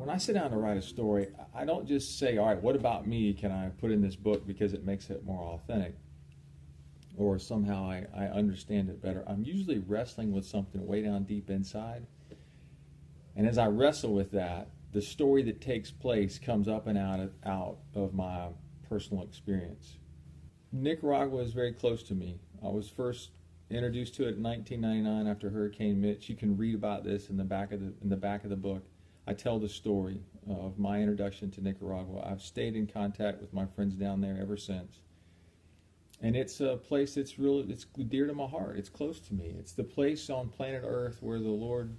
when I sit down to write a story, I don't just say, all right, what about me can I put in this book because it makes it more authentic, or somehow I understand it better. I'm usually wrestling with something way down deep inside. And as I wrestle with that, the story that takes place comes up and out of my personal experience. Nicaragua is very close to me. I was first introduced to it in 1999 after Hurricane Mitch. You can read about this in the back of the book. I tell the story of my introduction to Nicaragua. I've stayed in contact with my friends down there ever since. And it's a place it's dear to my heart. It's close to me. It's the place on planet Earth where the Lord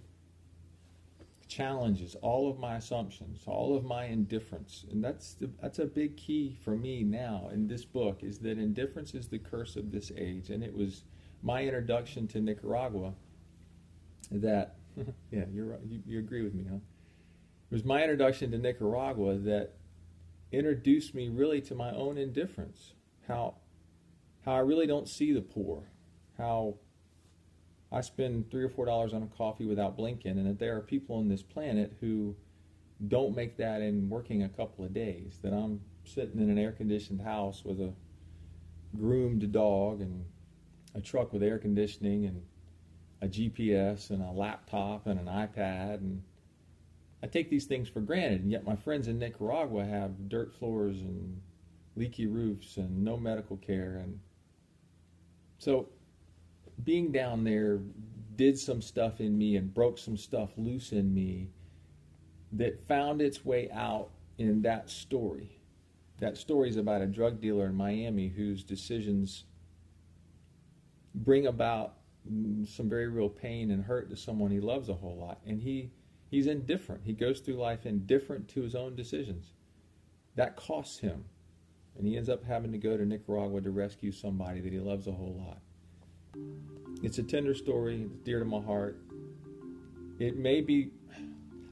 challenges all of my assumptions, all of my indifference. And that's a big key for me now in this book, is that indifference is the curse of this age. And it was my introduction to Nicaragua that, yeah, you're right. You agree with me, huh? It was my introduction to Nicaragua that introduced me really to my own indifference, how I really don't see the poor, how I spend $3 or $4 on a coffee without blinking, and that there are people on this planet who don't make that in working a couple of days, that I'm sitting in an air-conditioned house with a groomed dog and a truck with air conditioning and a GPS and a laptop and an iPad, and I take these things for granted, and yet my friends in Nicaragua have dirt floors and leaky roofs and no medical care. And so being down there did some stuff in me and broke some stuff loose in me that found its way out in that story. That story is about a drug dealer in Miami whose decisions bring about some very real pain and hurt to someone he loves a whole lot. And he's indifferent. He goes through life indifferent to his own decisions. That costs him. And he ends up having to go to Nicaragua to rescue somebody that he loves a whole lot. It's a tender story. It's dear to my heart. It may be,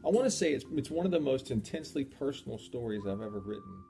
I want to say it's one of the most intensely personal stories I've ever written.